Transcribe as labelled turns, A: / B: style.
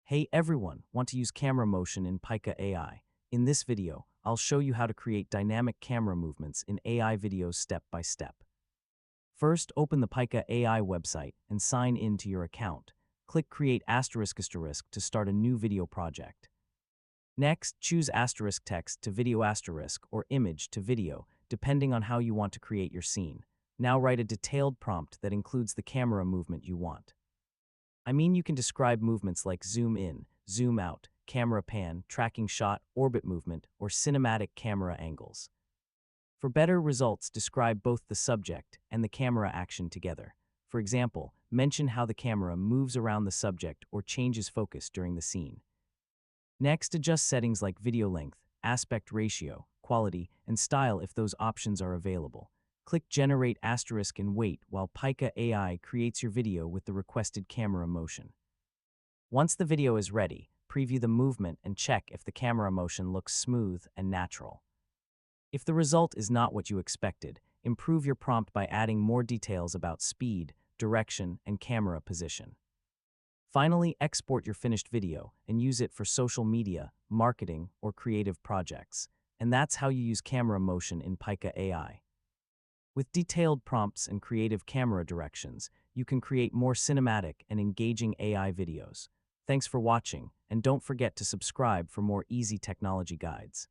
A: Hey everyone, want to use camera motion in Pika AI? In this video, I'll show you how to create dynamic camera movements in AI videos step by step. First, open the Pika AI website and sign in to your account. Click Create *** to start a new video project. Next, choose * text to video * or image to video, depending on how you want to create your scene. Now write a detailed prompt that includes the camera movement you want. You can describe movements like zoom in, zoom out, camera pan, tracking shot, orbit movement, or cinematic camera angles. For better results, describe both the subject and the camera action together. For example, mention how the camera moves around the subject or changes focus during the scene. Next, adjust settings like video length, aspect ratio, quality, and style if those options are available. Click Generate * and wait while Pika AI creates your video with the requested camera motion. Once the video is ready, preview the movement and check if the camera motion looks smooth and natural. If the result is not what you expected, improve your prompt by adding more details about speed, direction, and camera position. Finally, export your finished video and use it for social media, marketing, or creative projects. And that's how you use camera motion in Pika AI. With detailed prompts and creative camera directions, you can create more cinematic and engaging AI videos. Thanks for watching, and don't forget to subscribe for more easy technology guides.